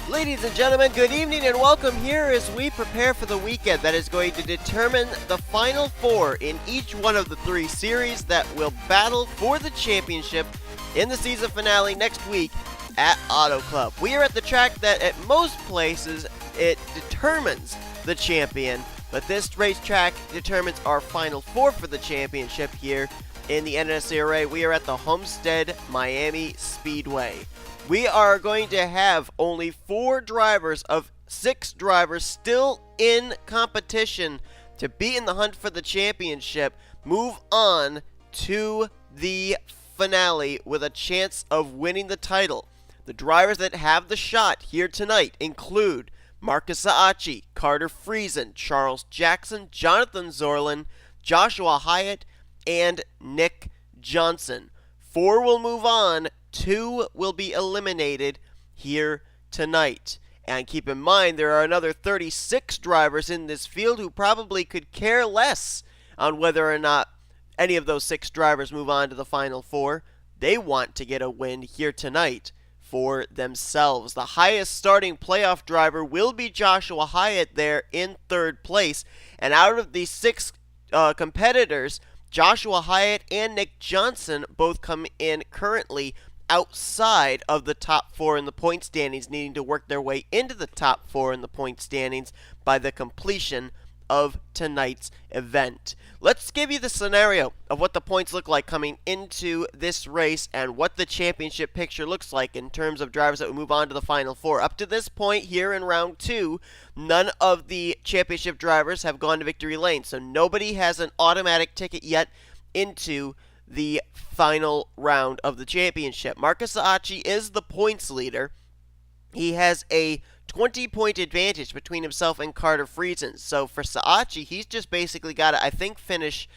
Ladies and gentlemen, good evening and welcome here as we prepare for the weekend that is going to determine the final four in each one of the three series that will battle for the championship in the season finale next week at Auto Club. We are at the track that at most places it determines the champion, but this racetrack determines our final four for the championship here in the NNSCRA. We are at the Homestead-Miami Speedway. We are going to have only 4 drivers of 6 drivers still in competition to be in the hunt for the championship move on to the finale with a chance of winning the title. The drivers that have the shot here tonight include Marcus Saatchi, Carter Friesen, Charles Jackson, Jonathan Zoerlein, Joshua Hyatt, and Nick Johnson. 4 will move on. 2 will be eliminated here tonight. And keep in mind, there are another 36 drivers in this field who probably could care less on whether or not any of those 6 drivers move on to the final 4. They want to get a win here tonight for themselves. The highest starting playoff driver will be Joshua Hyatt there in 3rd place. And out of these 6 competitors, Joshua Hyatt and Nick Johnson both come in currently outside of the top 4 in the point standings, needing to work their way into the top 4 in the point standings by the completion of tonight's event. Let's give you the scenario of what the points look like coming into this race and what the championship picture looks like in terms of drivers that will move on to the final 4. Up to this point here in round 2, none of the championship drivers have gone to victory lane, so nobody has an automatic ticket yet into the final round of the championship. Marcus Saatchi is the points leader. He has a 20-point advantage between himself and Carter Friesen. So for Saatchi, he's just basically got to, I think, finish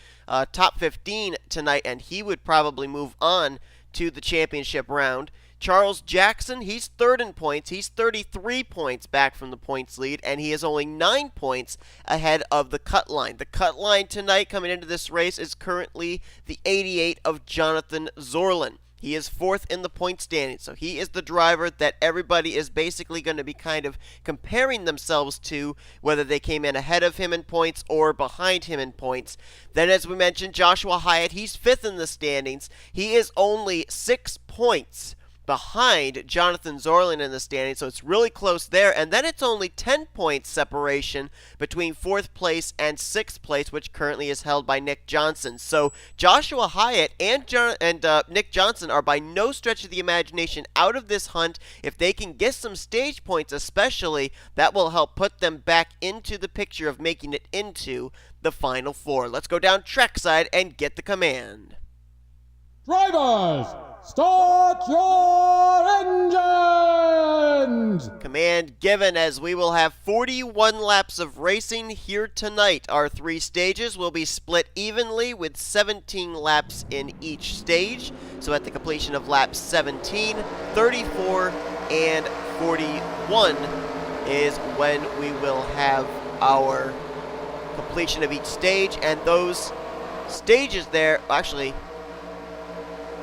top 15 tonight, and he would probably move on to the championship round. Charles Jackson, he's 3rd in points. He's 33 points back from the points lead, and he is only 9 points ahead of the cut line. The cut line tonight coming into this race is currently the 88 of Jonathan Zoerlein. He is 4th in the point standing, so he is the driver that everybody is basically going to be kind of comparing themselves to, whether they came in ahead of him in points or behind him in points. Then, as we mentioned, Joshua Hyatt, he's 5th in the standings. He is only 6 points behind Jonathan Zoerlein in the standings, so it's really close there. And then it's only 10 points separation between 4th place and 6th place, which currently is held by Nick Johnson. So Joshua Hyatt and Nick Johnson are by no stretch of the imagination out of this hunt. If they can get some stage points especially, that will help put them back into the picture of making it into the final 4. Let's go down trackside and get the command. Drivers, start your engines! Command given, as we will have 41 laps of racing here tonight. Our 3 stages will be split evenly with 17 laps in each stage. So at the completion of laps 17, 34, and 41 is when we will have our completion of each stage. And those stages there, actually,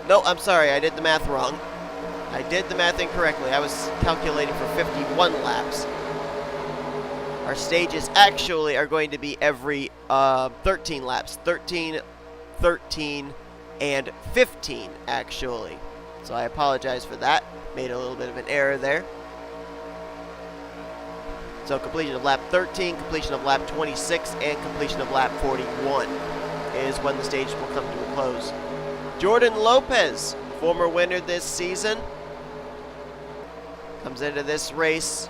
no, I'm sorry, I did the math wrong. I did the math incorrectly. I was calculating for 51 laps. Our stages actually are going to be every 13 laps. 13, 13, and 15, actually. So I apologize for that. Made a little bit of an error there. So completion of lap 13, completion of lap 26, and completion of lap 41 is when the stage will come to a close. Jordan Lopez, former winner this season, comes into this race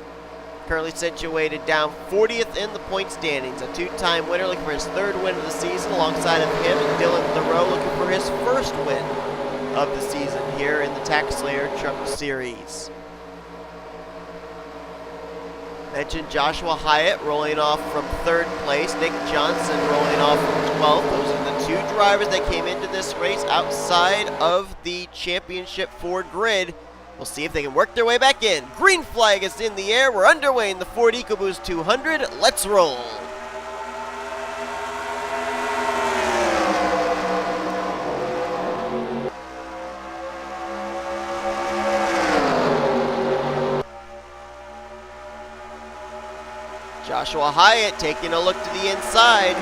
currently situated down 40th in the point standings. A 2-time winner looking for his 3rd win of the season. Alongside of him, D Theroux looking for his 1st win of the season here in the TaxSlayer Truck Series. Mentioned Joshua Hyatt rolling off from 3rd place. Nick Johnson rolling off from 12th. Those are the 2 drivers that came into this race outside of the championship Ford grid. We'll see if they can work their way back in. Green flag is in the air. We're underway in the Ford EcoBoost 200. Let's roll. Joshua Hyatt taking a look to the inside.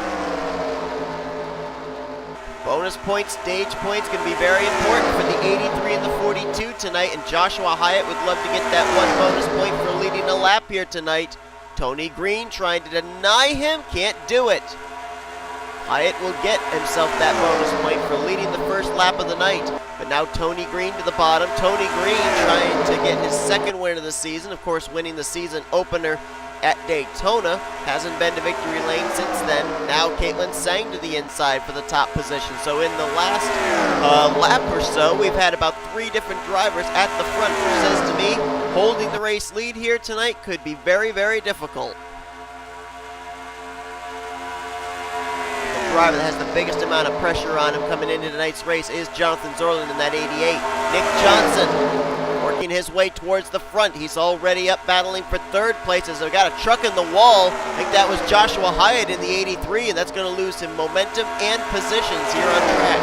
Bonus points, stage points can be very important for the 83 and the 42 tonight, and Joshua Hyatt would love to get that one bonus point for leading a lap here tonight. Tony Green trying to deny him, can't do it. Hyatt will get himself that bonus point for leading the first lap of the night. But now Tony Green to the bottom. Tony Green trying to get his second win of the season, of course winning the season opener at Daytona. Hasn't been to victory lane since then. Now J Tsang to the inside for the top position. So in the last lap or so, we've had about 3 different drivers at the front, which says to me, holding the race lead here tonight could be very, very difficult. The driver that has the biggest amount of pressure on him coming into tonight's race is Jonathan Zoerlein in that 88. Nick Johnson working his way towards the front. He's already up battling for third place as they've got a truck in the wall. I think that was Joshua Hyatt in the 83, and that's going to lose him momentum and positions here on track.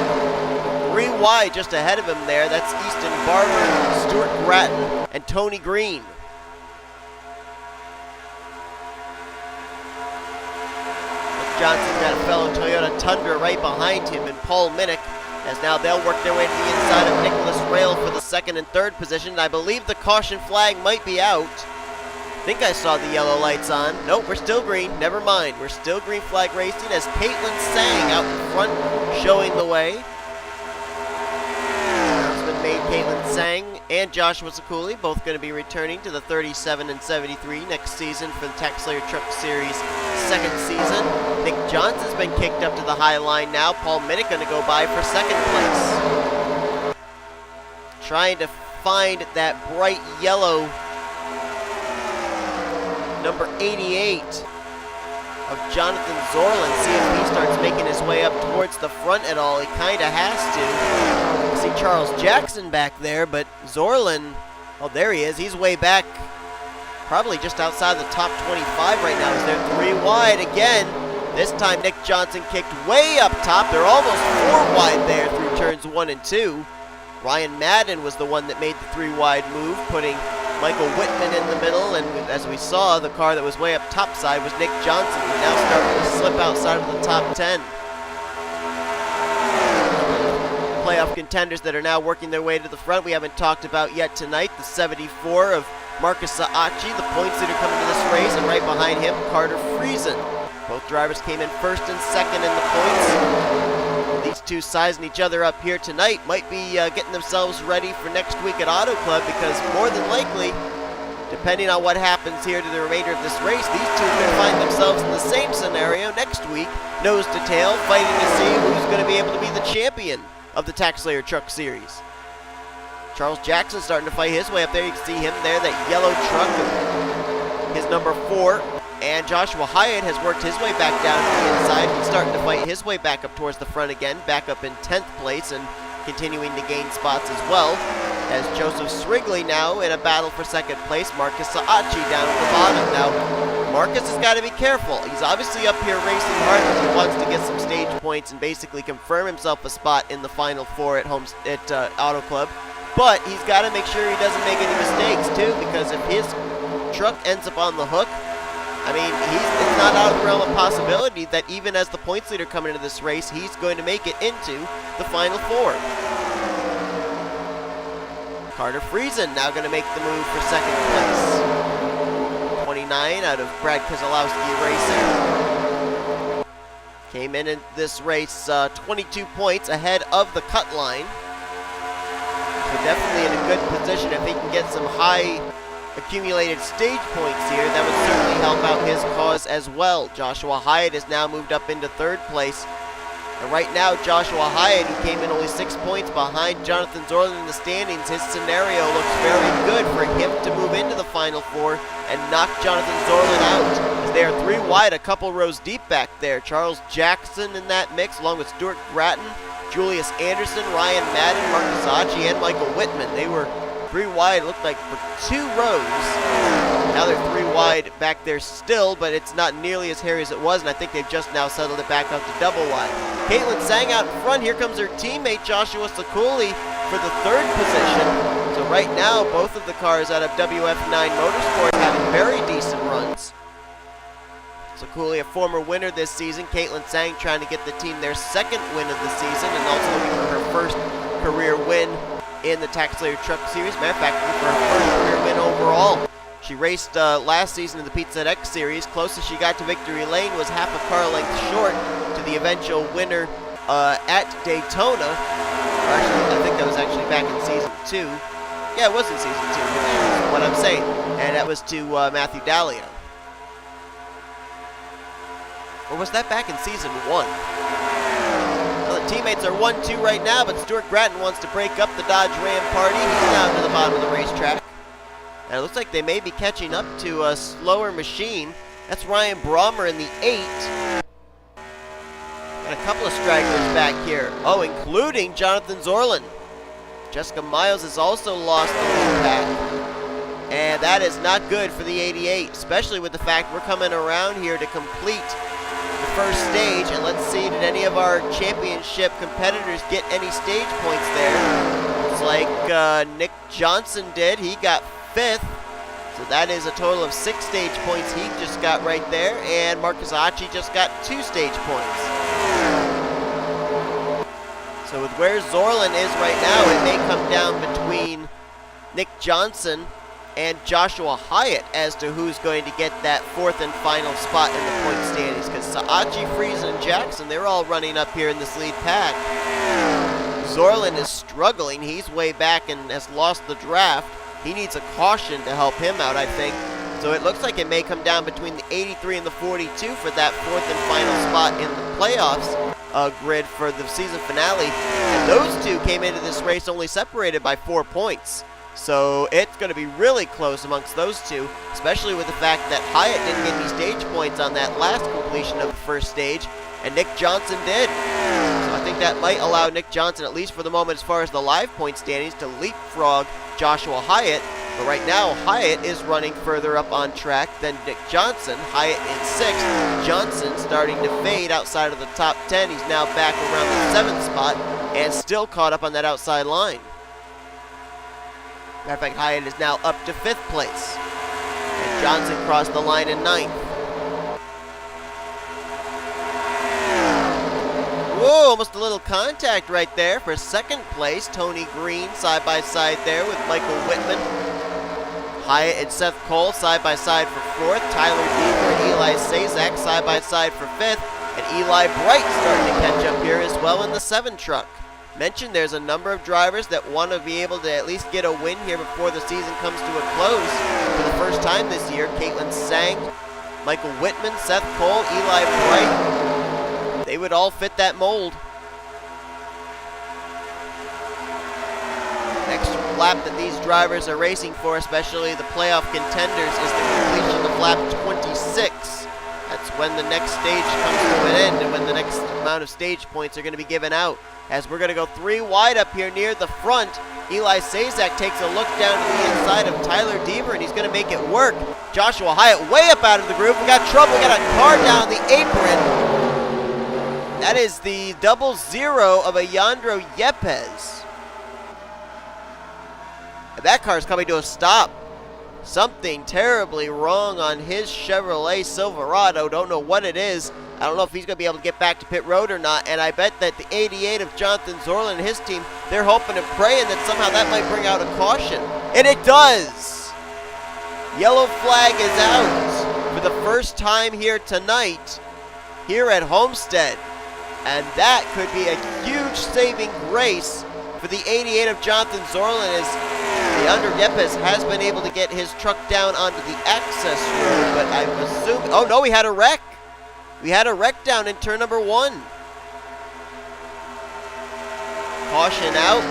3 wide just ahead of him there. That's E Barber, Stuart Gratton, and Tony Green. Johnson's got a fellow Toyota Tundra right behind him, and Paul Minnick, as now they'll work their way to the inside of Nicholas Raill for the second and third position. I believe the caution flag might be out. I think I saw the yellow lights on. Nope, we're still green. Never mind. We're still green flag racing as J Tsang out in front showing the way. It's been made J Tsang and Joshua Srigley both going to be returning to the 37 and 73 next season for the TaxSlayer Truck Series second season. Nick Johnson's been kicked up to the high line now. Paul Minnick going to go by for second place. Trying to find that bright yellow number 88 of Jonathan Zoerlein. See if he starts making his way up towards the front at all. He kind of has to. See Charles Jackson back there, but Zoerlein, oh, there he is. He's way back, probably just outside the top 25 right now as they're 3 wide again. This time Nick Johnson kicked way up top. They're almost 4 wide there through turns 1 and 2. Ryan Madden was the one that made the 3 wide move, putting Michael Whitman in the middle, and as we saw, the car that was way up top side was Nick Johnson, who now starting to slip outside of the top 10. Playoff contenders that are now working their way to the front we haven't talked about yet tonight. The 74 of M Saatchi, the points leader coming to this race, and right behind him, R Friesen. Both drivers came in first and second in the points. These two sizing each other up here tonight might be getting themselves ready for next week at Auto Club, because more than likely, depending on what happens here to the remainder of this race, these two could find themselves in the same scenario next week, nose to tail, fighting to see who's going to be able to be the champion of the TaxSlayer Truck Series. Charles Jackson starting to fight his way up there. You can see him there, that yellow truck, his number 4. And Joshua Hyatt has worked his way back down to the inside. He's starting to fight his way back up towards the front again, back up in 10th place and continuing to gain spots as well. As Joseph Srigley now in a battle for second place, M Saatchi down at the bottom. Now, Marcus has got to be careful. He's obviously up here racing hard because he wants to get some stage points and basically confirm himself a spot in the Final Four at Auto Club. But he's got to make sure he doesn't make any mistakes too, because if his truck ends up on the hook, I mean, it's not out of the realm of possibility that even as the points leader coming into this race, he's going to make it into the Final Four. R Friesen now going to make the move for second place. 29 out of Brad Keselowski Racing. Came in this race 22 points ahead of the cut line. So definitely in a good position if he can get some high accumulated stage points here. That would certainly help out his cause as well. Joshua Hyatt has now moved up into third place. And right now, Joshua Hyatt, who came in only 6 points behind Jonathan Zoerlein in the standings, his scenario looks very good for him to move into the Final Four and knock Jonathan Zoerlein out. As they are 3 wide, a couple rows deep back there. Charles Jackson in that mix, along with Stuart Gratton, Julius Anderson, Ryan Madden, M Saatchi, and Michael Whitman. They were 3 wide, looked like for 2 rows. Now they're 3 wide back there still, but it's not nearly as hairy as it was, and I think they've just now settled it back up to double wide. J Tsang out in front. Here comes her teammate Joshua Srigley for the 3rd position. So right now, both of the cars out of WF9 Motorsport having very decent runs. Czekala, a former winner this season. C Tsang trying to get the team their second win of the season and also looking for her first career win in the TaxSlayer Truck Series. Matter of fact, looking for her first career win overall. She raced last season in the P Minnick Series. Closest she got to victory lane was half a car length short to the eventual winner at Daytona. Or actually, I think that was actually back in Season 2. Yeah, it was in Season 2, which is what I'm saying. And that was to Matthew Dallio. Or was that back in Season 1? Well, the teammates are 1-2 right now, but Stuart Gratton wants to break up the Dodge Ram party. He's down to the bottom of the racetrack. And it looks like they may be catching up to a slower machine. That's R Brommer in the 8. And a couple of stragglers back here. Oh, including Jonathan Zoerlein. Jessica Miles has also lost the lead pack. And that is not good for the 88, especially with the fact we're coming around here to complete the first stage. And let's see, did any of our championship competitors get any stage points there? It's like Nick Johnson did. He got 5th. So that is a total of 6 stage points he just got right there. And M Saatchi just got 2 stage points. So with where Zoerlein is right now, it may come down between Nick Johnson and Joshua Hyatt as to who's going to get that 4th and final spot in the point standings. Because Saatchi, Friesen, and Jackson, they're all running up here in this lead pack. Zoerlein is struggling. He's way back and has lost the draft. He needs a caution to help him out, I think. So it looks like it may come down between the 83 and the 42 for that 4th and final spot in the playoffs grid for the season finale. And those two came into this race only separated by 4 points. So it's going to be really close amongst those two, especially with the fact that Hyatt didn't get any stage points on that last completion of the first stage, and Nick Johnson did. So I think that might allow Nick Johnson, at least for the moment as far as the live point standings, to leapfrog Joshua Hyatt. But right now, Hyatt is running further up on track than Nick Johnson. Hyatt in 6th. Johnson starting to fade outside of the top 10. He's now back around the 7th spot and still caught up on that outside line. Matter of fact, Hyatt is now up to 5th place. And Johnson crossed the line in 9th. Whoa, almost a little contact right there for 2nd place. Tony Green side by side there with Michael Whitman. Hyatt and Seth Cole side by side for 4th. Tyler Deaver and E Sazak side by side for 5th. And Eli Bright starting to catch up here as well in the 7 truck. Mentioned there's a number of drivers that want to be able to at least get a win here before the season comes to a close. For the first time this year, C Tsang, Michael Whitman, Seth Cole, Eli Bright, they would all fit that mold. Next lap that these drivers are racing for, especially the playoff contenders, is the completion of lap 26. That's when the next stage comes to an end and when the next amount of stage points are going to be given out. As we're going to go 3 wide up here near the front, Eli Sazak takes a look down to the inside of Tyler Deaver, and he's going to make it work. Joshua Hyatt way up out of the groove. We got trouble. We got a car down the apron. That is the 00 of a Yepez. And that car is coming to a stop. Something terribly wrong on his Chevrolet Silverado. Don't know what it is. I don't know if he's going to be able to get back to pit road or not. And I bet that the 88 of Jonathan Zoerlein and his team, they're hoping and praying that somehow that might bring out a caution. And it does. Yellow flag is out for the first time here tonight here at Homestead. And that could be a huge saving grace for the 88 of Jonathan Zoerlein, as the under Yepez has been able to get his truck down onto the access road, but I'm assuming, oh no, we had a wreck. We had a wreck down in turn number 1. Caution out.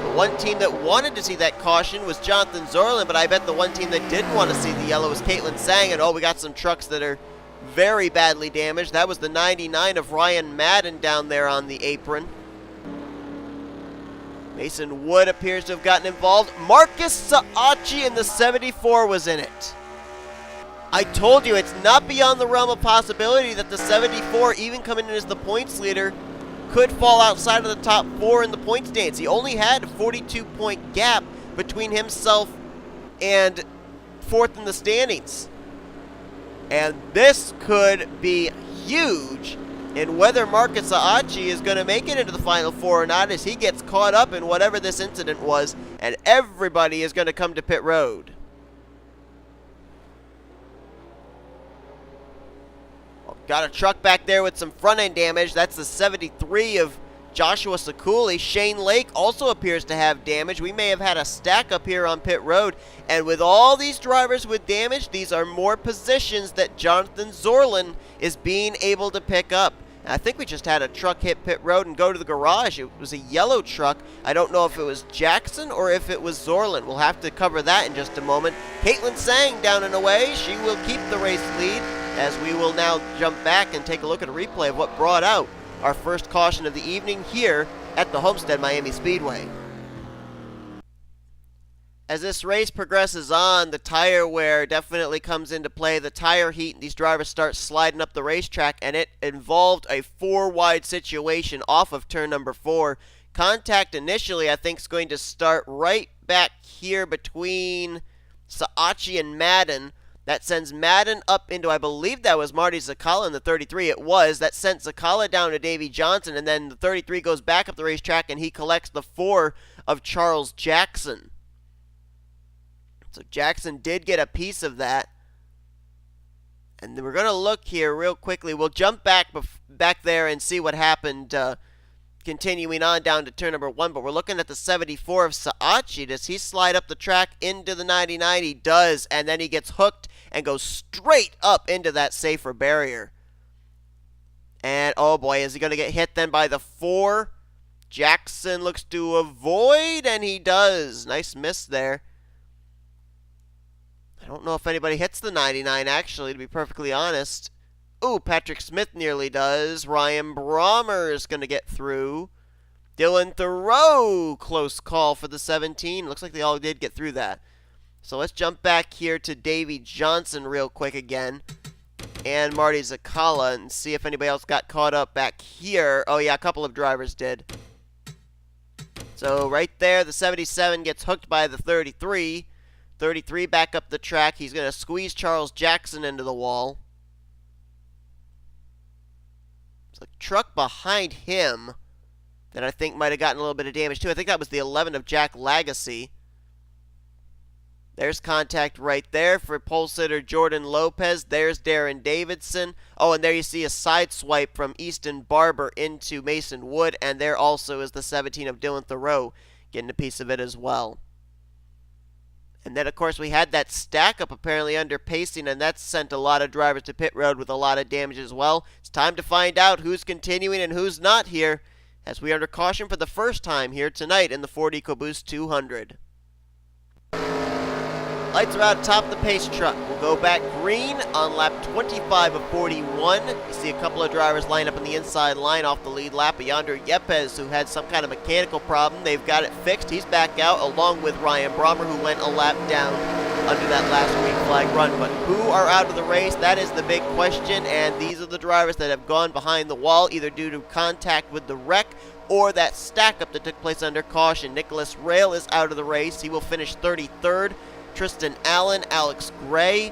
The one team that wanted to see that caution was Jonathan Zoerlein, but I bet the one team that didn't want to see the yellow was C Tsang, and oh, we got some trucks that are very badly damaged. That was the 99 of R Madden down there on the apron. Mason Wood appears to have gotten involved. Marcus Saatchi in the 74 was in it. I told you, it's not beyond the realm of possibility that the 74, even coming in as the points leader, could fall outside of the top 4 in the points standings. He only had a 42-point gap between himself and 4th in the standings. And this could be huge in whether M Saatchi is going to make it into the Final Four or not, as he gets caught up in whatever this incident was, and everybody is going to come to pit road. Got a truck back there with some front-end damage. That's the 73 of Joshua Sekuli. Shane Lake also appears to have damage. We may have had a stack up here on pit road. And with all these drivers with damage, these are more positions that Jonathan Zoerlein is being able to pick up. And I think we just had a truck hit pit road and go to the garage. It was a yellow truck. I don't know if it was Jackson or if it was Zoerlein. We'll have to cover that in just a moment. C Tsang down and away. She will keep the race lead, as we will now jump back and take a look at a replay of what brought out our first caution of the evening here at the Homestead-Miami Speedway. As this race progresses on, the tire wear definitely comes into play. The tire heat, and these drivers start sliding up the racetrack, and it involved a 4-wide situation off of turn number 4. Contact initially, I think, is going to start right back here between Saatchi and Madden. That sends Madden up into, I believe that was Marty Czekala in the 33. It was. That sent Czekala down to Davy Johnson, and then the 33 goes back up the racetrack, and he collects the 4 of Charles Jackson. So Jackson did get a piece of that. And we're going to look here real quickly. We'll jump back there and see what happened continuing on down to turn number 1. But we're looking at the 74 of Saatchi. Does he slide up the track into the 99? He does. And then he gets hooked and goes straight up into that safer barrier. And, oh boy, is he going to get hit then by the 4? Jackson looks to avoid, and he does. Nice miss there. I don't know if anybody hits the 99, actually, to be perfectly honest. Ooh, Patrick Smith nearly does. Ryan Brommer is going to get through. Dylan Theroux, close call for the 17. Looks like they all did get through that. So let's jump back here to Davy Johnson real quick again. And Marty Czekala, and see if anybody else got caught up back here. Oh yeah, a couple of drivers did. So right there, the 77 gets hooked by the 33. 33 back up the track. He's going to squeeze Charles Jackson into the wall. It's a truck behind him that I think might have gotten a little bit of damage too. I think that was the 11 of J Lagasee. There's contact right there for pole sitter Jordan Lopez. There's Darren Davidson. Oh, and there you see a side swipe from Easton Barber into Mason Wood. And there also is the 17 of Dylan Theroux getting a piece of it as well. And then, of course, we had that stack up apparently under pacing, and that sent a lot of drivers to pit road with a lot of damage as well. It's time to find out who's continuing and who's not here, as we are under caution for the first time here tonight in the Ford EcoBoost 200. Lights are out atop the pace truck. We'll go back green on lap 25 of 41. You see a couple of drivers line up in the inside line off the lead lap. A Yepez, who had some kind of mechanical problem. They've got it fixed. He's back out along with Ryan Brommer, who went a lap down under that last green flag run. But who are out of the race? That is the big question. And these are the drivers that have gone behind the wall, either due to contact with the wreck or that stack up that took place under caution. N Raill is out of the race. He will finish 33rd. Tristan Allen, Alex Gray,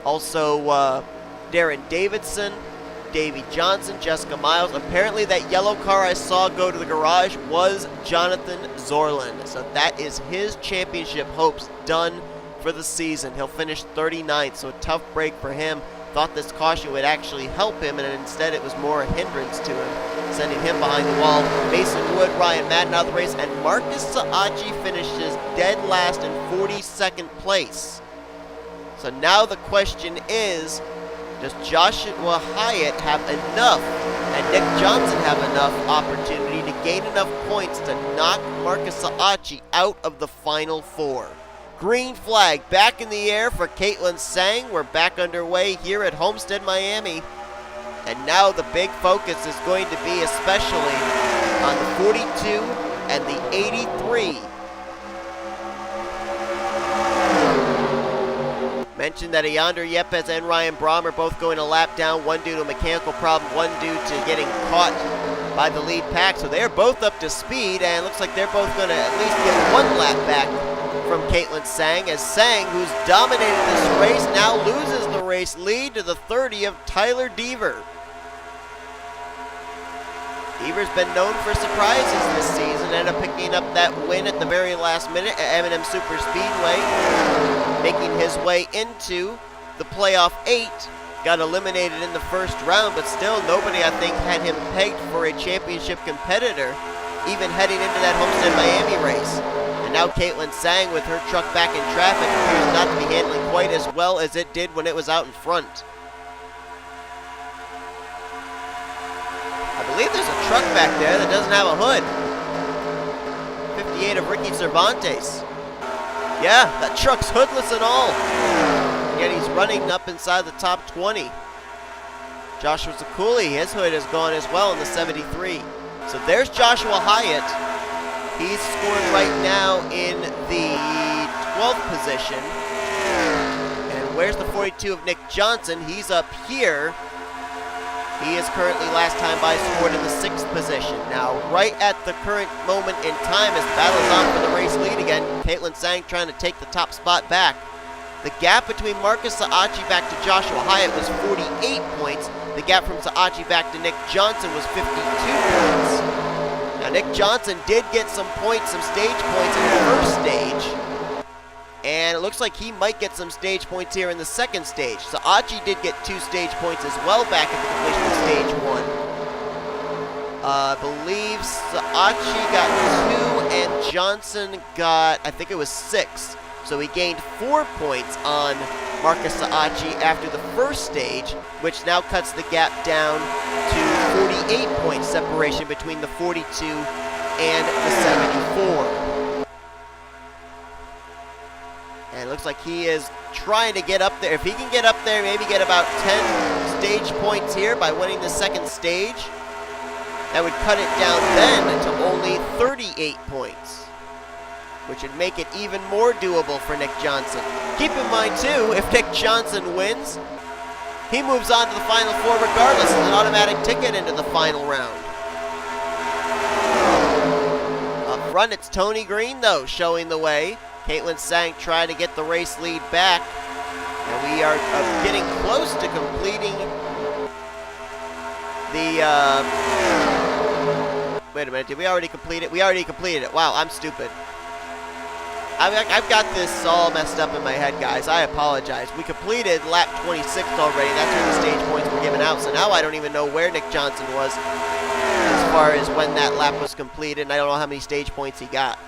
also Darren Davidson, Davy Johnson, Jessica Miles. Apparently that yellow car I saw go to the garage was Jonathan Zoerlein. So that is his championship hopes done for the season. He'll finish 39th, so a tough break for him. Thought this caution would actually help him, and instead it was more a hindrance to him, sending him behind the wall. Mason Wood, Ryan Madden out of the race, and M Saatchi finishes dead last in 42nd place. So now the question is, does Joshua Hyatt have enough, and Nick Johnson have enough opportunity to gain enough points to knock M Saatchi out of the Final Four? Green flag back in the air for C Tsang. We're back underway here at Homestead-Miami. And now the big focus is going to be especially on the 42 and the 83. Mentioned that A Yepez and Ryan Brommer both going a lap down, one due to a mechanical problem, one due to getting caught by the lead pack. So they're both up to speed, and looks like they're both going to at least get one lap back from C Tsang, as Tsang, who's dominated this race, now loses the race lead to the 30 of Tyler Deaver. Deaver's been known for surprises this season, ended up picking up that win at the very last minute at M&M Super Speedway, making his way into the playoff 8. Got eliminated in the first round, but still nobody, I think, had him pegged for a championship competitor, even heading into that Homestead-Miami race. And now C Tsang, with her truck back in traffic, appears not to be handling quite as well as it did when it was out in front. I believe there's a truck back there that doesn't have a hood. 58 of J Cervantes. Yeah, that truck's hoodless and all. Yet he's running up inside the top 20. Joshua Zakuli, his hood is gone as well in the 73. So there's Joshua Hyatt. He's scored right now in the 12th position. And where's the 42 of Nick Johnson? He's up here. He is currently, last time by, scored in the 6th position. Now, right at the current moment in time, as battles on for the race lead again, C Tsang trying to take the top spot back. The gap between Marcus Saatchi back to Joshua Hyatt was 48 points. The gap from Saatchi back to Nick Johnson was 52 points. Now, Nick Johnson did get some points, some stage points in the first stage. And it looks like he might get some stage points here in the second stage. Saatchi did get 2 stage points as well back at the completion of stage 1. I believe Saatchi got 2 and Johnson got, I think it was 6. So he gained 4 points on Marcus Saatchi after the first stage, which now cuts the gap down to 48 points separation between the 42 and the 74. And it looks like he is trying to get up there. If he can get up there, maybe get about 10 stage points here by winning the second stage, that would cut it down then to only 38 points, which would make it even more doable for Nick Johnson. Keep in mind, too, if Nick Johnson wins, he moves on to the Final Four regardless. It's an automatic ticket into the final round. Up front, it's Tony Green, though, showing the way. C Tsang trying to get the race lead back. And we are getting close to completing the... wait a minute, did we already complete it? We already completed it. Wow, I'm stupid. I've got this all messed up in my head, guys. I apologize. We completed lap 26 already. That's when the stage points were given out. So now I don't even know where Nick Johnson was as far as when that lap was completed. And I don't know how many stage points he got.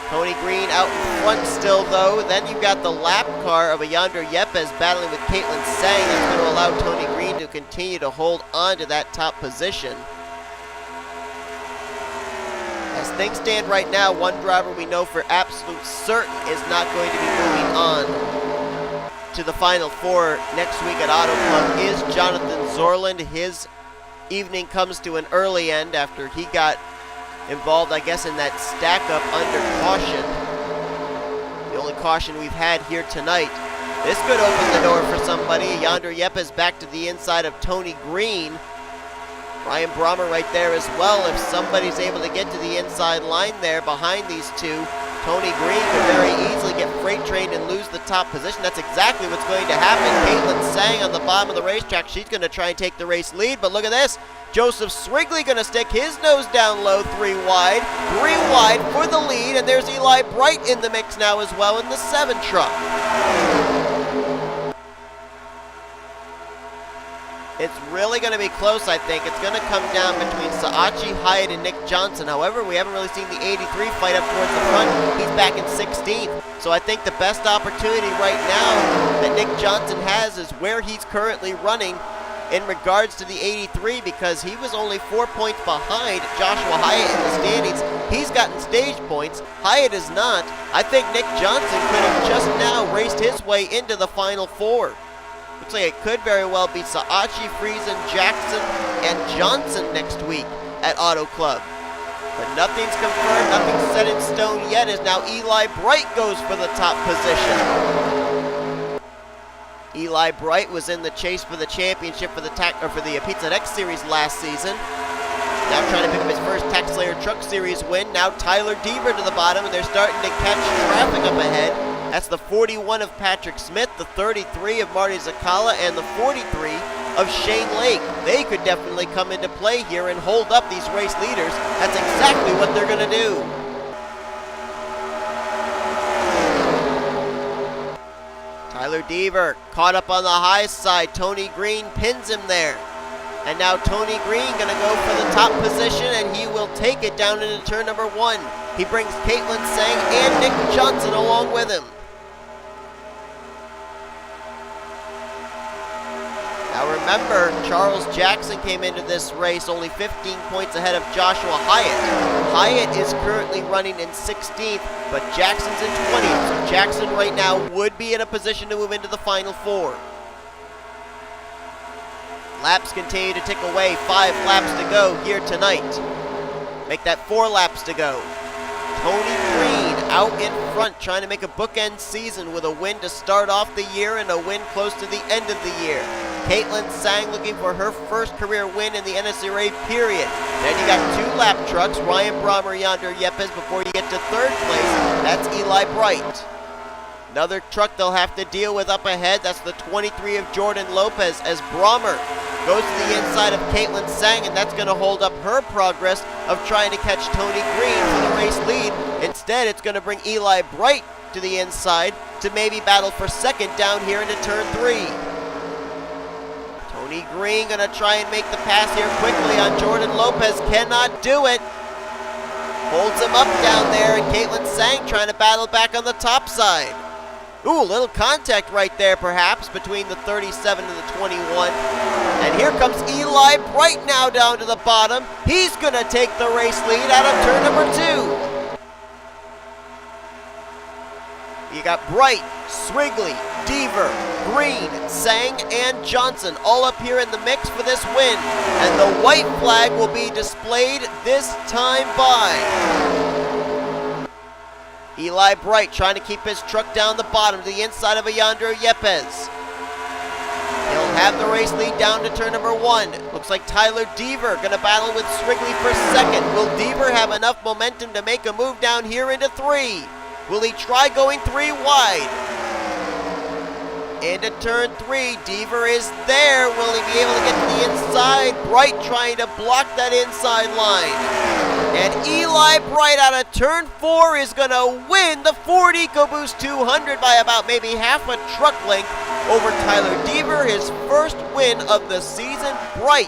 Tony Green out in front still, though. Then you've got the lap car of A Yepez battling with C Tsang. That's going to allow Tony Green to continue to hold on to that top position. As things stand right now, one driver we know for absolute certain is not going to be moving on to the Final Four next week at Auto Club is Jonathan Zoerlein. His evening comes to an early end after he got involved, I guess, in that stack-up under caution. The only caution we've had here tonight. This could open the door for somebody. R Yepez back to the inside of Tony Green. R Brommer right there as well. If somebody's able to get to the inside line there behind these two, Tony Green could very easily get freight trained and lose the top position. That's exactly what's going to happen. C Tsang on the bottom of the racetrack. She's going to try and take the race lead, but look at this. Joseph Srigley going to stick his nose down low, 3 wide. 3 wide for the lead, and there's Eli Bright in the mix now as well in the 7 truck. It's really going to be close, I think. It's going to come down between Saatchi, Hyatt, and Nick Johnson. However, we haven't really seen the 83 fight up towards the front. He's back in 16th. So I think the best opportunity right now that Nick Johnson has is where he's currently running in regards to the 83, because he was only 4 points behind Joshua Hyatt in the standings. He's gotten stage points. Hyatt is not. I think Nick Johnson could have just now raced his way into the Final Four. Looks like it could very well be Saatchi, Friesen, Jackson, and Johnson next week at Auto Club. But nothing's confirmed, nothing's set in stone yet, as now Eli Bright goes for the top position. Eli Bright was in the chase for the championship for the Pizza X Series last season. now trying to pick up his first TaxSlayer Truck Series win. Now Tyler Deaver to the bottom, and they're starting to catch traffic up ahead. That's the 41 of Patrick Smith, the 33 of Marty Czekala, and the 43 of Shane Lake. They could definitely come into play here and hold up these race leaders. That's exactly what they're going to do. Tyler Deaver caught up on the high side. Tony Green pins him there. And now Tony Green going to go for the top position, and he will take it down into turn number 1. He brings Caitlin Tsang and Nick Johnson along with him. Now remember, Charles Jackson came into this race only 15 points ahead of Joshua Hyatt. Hyatt is currently running in 16th, but Jackson's in 20th, so Jackson right now would be in a position to move into the Final Four. Laps continue to tick away, 5 laps to go here tonight. Make that 4 laps to go. Tony Green out in front, trying to make a bookend season with a win to start off the year and a win close to the end of the year. Caitlin Tsang looking for her first career win in the NNSCRA period. Then you got 2 lap trucks, Ryan Brommer, yonder Yepez, before you get to 3rd place. That's Eli Bright. Another truck they'll have to deal with up ahead. That's the 23 of Jordan Lopez as Brommer goes to the inside of Caitlin Tsang, and that's going to hold up her progress of trying to catch Tony Green for the race lead. Instead, it's going to bring Eli Bright to the inside to maybe battle for 2nd down here into turn 3. Tony Green going to try and make the pass here quickly on Jordan Lopez. Cannot do it. Holds him up down there, and Caitlin Tsang trying to battle back on the top side. Ooh, a little contact right there, perhaps, between the 37 and the 21. And here comes Eli Bright now down to the bottom. He's going to take the race lead out of turn number 2. You got Bright, Srigley, Deaver, Green, Tsang, and Johnson all up here in the mix for this win. And the white flag will be displayed this time by Eli Bright, trying to keep his truck down the bottom to the inside of A Yepez. He'll have the race lead down to turn number 1. Looks like Tyler Deaver going to battle with Srigley for 2nd. Will Deaver have enough momentum to make a move down here into 3? Will he try going 3 wide? Into turn 3, Deaver is there. Will he be able to get to the inside? Bright trying to block that inside line. And Eli Bright out of turn 4 is going to win the Ford EcoBoost 200 by about maybe half a truck length over Tyler Deaver. His first win of the season. Bright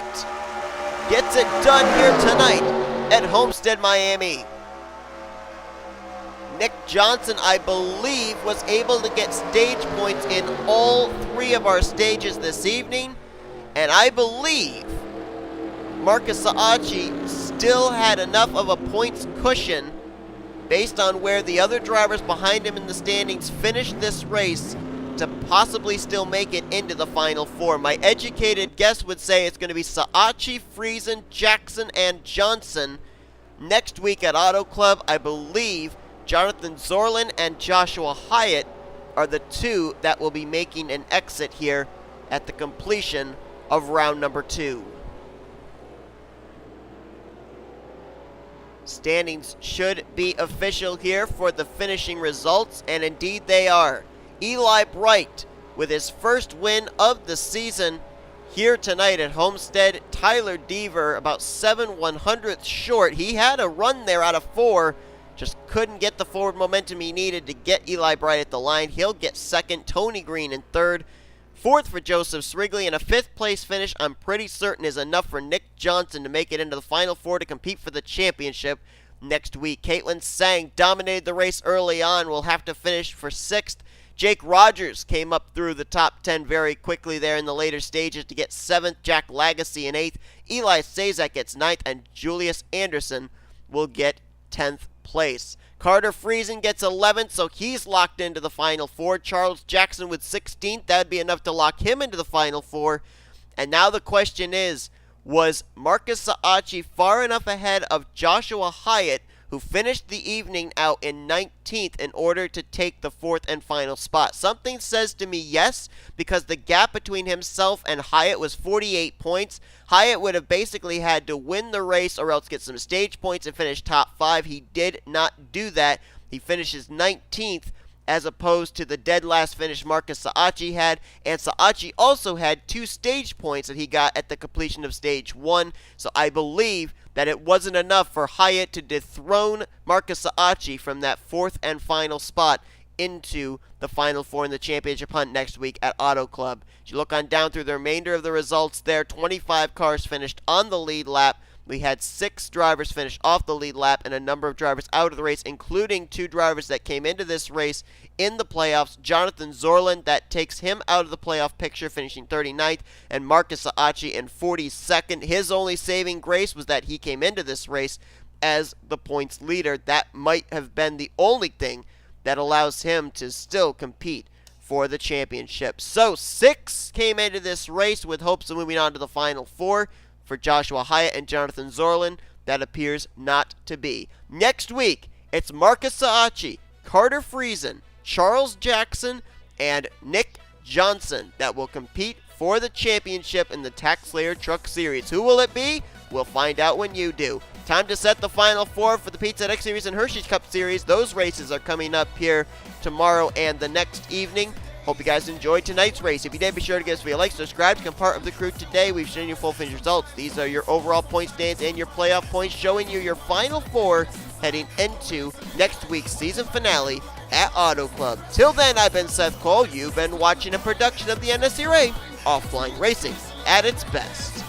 gets it done here tonight at Homestead-Miami. Nick Johnson, I believe, was able to get stage points in all 3 of our stages this evening. And I believe M Saatchi still had enough of a points cushion based on where the other drivers behind him in the standings finished this race to possibly still make it into the Final Four. My educated guess would say it's going to be Saatchi, Friesen, Jackson, and Johnson. Next week at Auto Club, I believe Jonathan Zoerlein and Joshua Hyatt are the 2 that will be making an exit here at the completion of round number 2. Standings should be official here for the finishing results, and indeed they are. Eli Bright with his first win of the season here tonight at Homestead. Tyler Deaver about 7/100ths short. He had a run there out of 4, just couldn't get the forward momentum he needed to get Eli Bright at the line. He'll get 2nd, Tony Green in 3rd. 4th for Joseph Srigley, and a 5th place finish I'm pretty certain is enough for Nick Johnson to make it into the Final Four to compete for the championship next week. Caitlin Tsang dominated the race early on, will have to finish for 6th. Jake Rogers came up through the top 10 very quickly there in the later stages to get 7th. J Lagasee in 8th. E Sazak gets 9th, and Julius Anderson will get 10th place. Carter Friesen gets 11th, so he's locked into the Final Four. Charles Jackson with 16th. That would be enough to lock him into the Final Four. And now the question is, was M Saatchi far enough ahead of Joshua Hyatt, who finished the evening out in 19th in order to take the 4th and final spot. Something says to me yes, because the gap between himself and Hyatt was 48 points. Hyatt would have basically had to win the race or else get some stage points and finish top 5. He did not do that. He finishes 19th, as opposed to the dead last finish Marcus Saatchi had, and Saatchi also had 2 stage points that he got at the completion of stage 1, so I believe that it wasn't enough for Hyatt to dethrone Marcus Saatchi from that 4th and final spot into the Final 4 in the championship hunt next week at Auto Club. As you look on down through the remainder of the results there, 25 cars finished on the lead lap. We had 6 drivers finish off the lead lap and a number of drivers out of the race, including 2 drivers that came into this race in the playoffs. Jonathan Zoerlein, that takes him out of the playoff picture, finishing 39th, and Marcus Saatchi in 42nd. His only saving grace was that he came into this race as the points leader. That might have been the only thing that allows him to still compete for the championship. So 6 came into this race with hopes of moving on to the Final 4. For Joshua Hyatt and Jonathan Zoerlein, that appears not to be. Next week, it's Marcus Saatchi, Carter Friesen, Charles Jackson, and Nick Johnson that will compete for the championship in the TaxSlayer Truck Series. Who will it be? We'll find out when you do. Time to set the Final 4 for the Pizza X Series and Hershey's Cup Series. Those races are coming up here tomorrow and the next evening. Hope you guys enjoyed tonight's race. If you did, be sure to give us a like, subscribe, become part of the crew today. We've shown you full finish results. These are your overall point stands and your playoff points, showing you your Final 4 heading into next week's season finale at Auto Club. Till then, I've been Seth Cole. You've been watching a production of the NNSCRA, Offline Racing at its best.